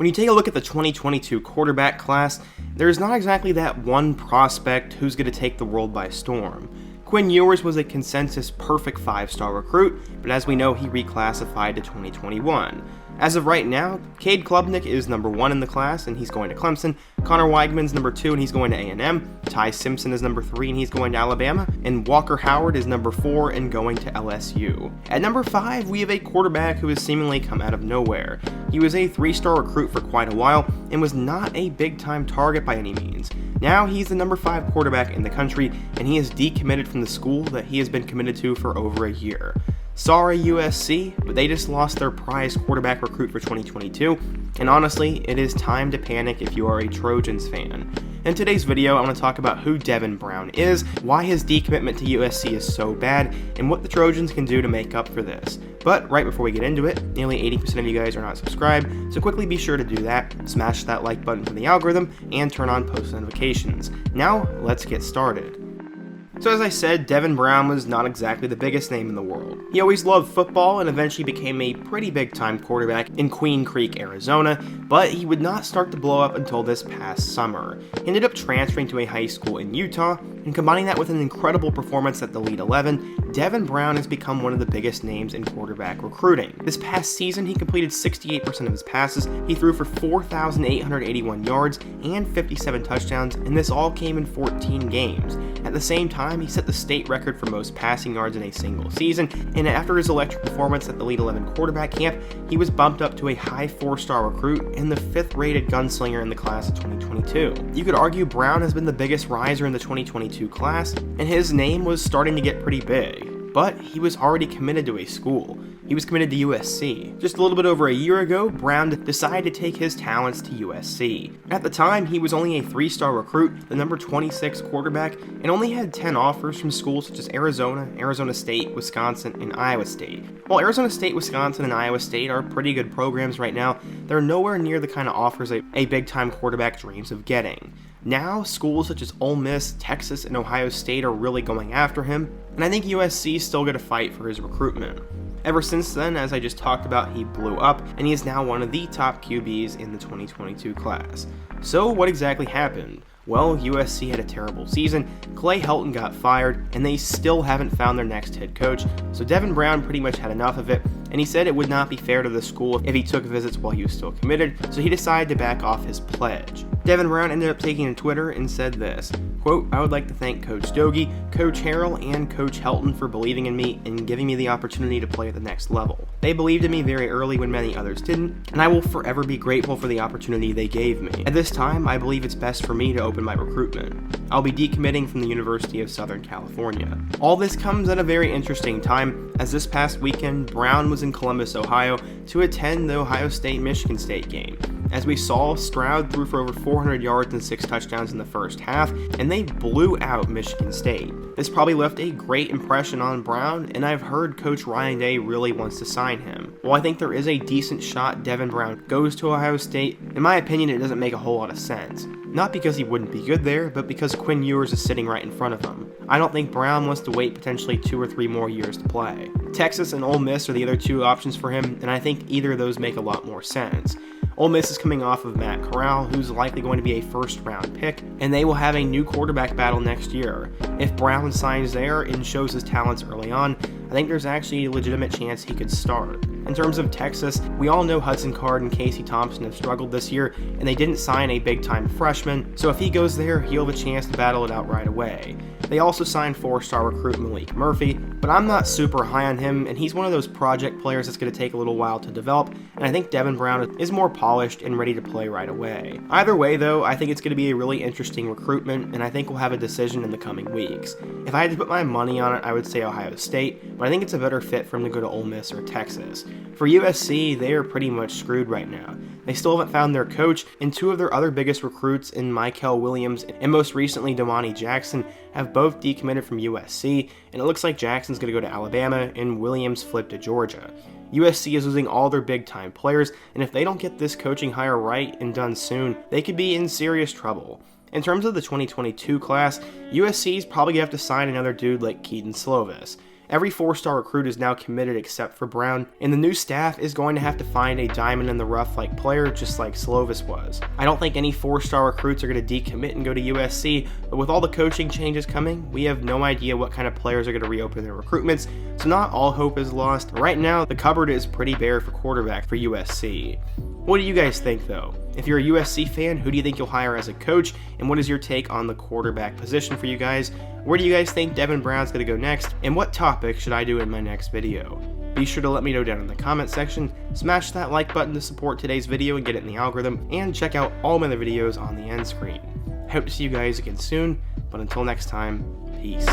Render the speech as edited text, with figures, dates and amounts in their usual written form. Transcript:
When you take a look at the 2022 quarterback class, there's not exactly that one prospect who's going to take the world by storm. Quinn Ewers was a consensus perfect 5-star recruit, but as we know, he reclassified to 2021. As of right now, Cade Klubnik is number 1 in the class, and he's going to Clemson. Connor Weigman's number 2, and he's going to A&M. Ty Simpson is number 3, and he's going to Alabama. And Walker Howard is number 4 and going to LSU. At number 5, we have a quarterback who has seemingly come out of nowhere. He was a 3-star recruit for quite a while, and was not a big-time target by any means. Now he's the number 5 quarterback in the country, and he is decommitted from the school that he has been committed to for over a year. Sorry USC, but they just lost their prize quarterback recruit for 2022, and honestly, it is time to panic if you are a Trojans fan. In today's video, I want to talk about who Devin Brown is, why his decommitment to USC is so bad, and what the Trojans can do to make up for this. But right before we get into it, nearly 80% of you guys are not subscribed, so quickly be sure to do that, smash that like button for the algorithm, and turn on post notifications. Now, let's get started. So as I said, Devin Brown was not exactly the biggest name in the world. He always loved football and eventually became a pretty big time quarterback in Queen Creek, Arizona, but he would not start to blow up until this past summer. He ended up transferring to a high school in Utah, and combining that with an incredible performance at the Elite 11, Devin Brown has become one of the biggest names in quarterback recruiting. This past season, he completed 68% of his passes, he threw for 4,881 yards and 57 touchdowns, and this all came in 14 games. At the same time, he set the state record for most passing yards in a single season, and after his electric performance at the Elite 11 quarterback camp, he was bumped up to a high 4-star recruit and the 5th rated gunslinger in the class of 2022. You could argue Brown has been the biggest riser in the 2022 class, and his name was starting to get pretty big, but he was already committed to a school. He was committed to USC. Just a little bit over a year ago, Brown decided to take his talents to USC. At the time, he was only a 3-star recruit, the number 26 quarterback, and only had 10 offers from schools such as Arizona, Arizona State, Wisconsin, and Iowa State. While Arizona State, Wisconsin, and Iowa State are pretty good programs right now, they're nowhere near the kind of offers a big-time quarterback dreams of getting. Now, schools such as Ole Miss, Texas, and Ohio State are really going after him, and I think USC is still going to fight for his recruitment. Ever since then, as I just talked about, he blew up, and he is now one of the top QBs in the 2022 class. So what exactly happened? Well, USC had a terrible season, Clay Helton got fired, and they still haven't found their next head coach, so Devin Brown pretty much had enough of it, and he said it would not be fair to the school if he took visits while he was still committed, so he decided to back off his pledge. Devin Brown ended up taking to Twitter and said this, quote, "I would like to thank Coach Dogie, Coach Harrell, and Coach Helton for believing in me and giving me the opportunity to play at the next level. They believed in me very early when many others didn't, and I will forever be grateful for the opportunity they gave me. At this time, I believe it's best for me to open my recruitment. I'll be decommitting from the University of Southern California." All this comes at a very interesting time, as this past weekend, Brown was in Columbus, Ohio, to attend the Ohio State-Michigan State game. As we saw, Stroud threw for over 400 yards and 6 touchdowns in the first half, and they blew out Michigan State. This probably left a great impression on Brown, and I've heard Coach Ryan Day really wants to sign him. While I think there is a decent shot Devin Brown goes to Ohio State, in my opinion it doesn't make a whole lot of sense. Not because he wouldn't be good there, but because Quinn Ewers is sitting right in front of him. I don't think Brown wants to wait potentially 2 or 3 more years to play. Texas and Ole Miss are the other 2 options for him, and I think either of those make a lot more sense. Ole Miss is coming off of Matt Corral, who's likely going to be a first-round pick, and they will have a new quarterback battle next year. If Brown signs there and shows his talents early on, I think there's actually a legitimate chance he could start. In terms of Texas, we all know Hudson Card and Casey Thompson have struggled this year, and they didn't sign a big-time freshman, so if he goes there, he'll have a chance to battle it out right away. They also signed 4-star recruit Malik Murphy, but I'm not super high on him, and he's one of those project players that's going to take a little while to develop, and I think Devin Brown is more polished and ready to play right away. Either way, though, I think it's going to be a really interesting recruitment, and I think we'll have a decision in the coming weeks. If I had to put my money on it, I would say Ohio State, but I think it's a better fit for him to go to Ole Miss or Texas. For USC, they are pretty much screwed right now. They still haven't found their coach, and 2 of their other biggest recruits in Michael Williams and most recently Damani Jackson have both decommitted from USC, and it looks like Jackson's going to go to Alabama and Williams flipped to Georgia. USC is losing all their big-time players, and if they don't get this coaching hire right and done soon, they could be in serious trouble. In terms of the 2022 class, USC is probably going to have to sign another dude like Keaton Slovis. Every 4-star recruit is now committed except for Brown, and the new staff is going to have to find a diamond in the rough like player, just like Slovis was. I don't think any 4-star recruits are going to decommit and go to USC, but with all the coaching changes coming, we have no idea what kind of players are going to reopen their recruitments, so not all hope is lost. Right now, the cupboard is pretty bare for quarterback for USC. What do you guys think though? If you're a USC fan, who do you think you'll hire as a coach, and what is your take on the quarterback position for you guys? Where do you guys think Devin Brown's going to go next, and what topic should I do in my next video? Be sure to let me know down in the comment section, smash that like button to support today's video and get it in the algorithm, and check out all my other videos on the end screen. I hope to see you guys again soon, but until next time, peace.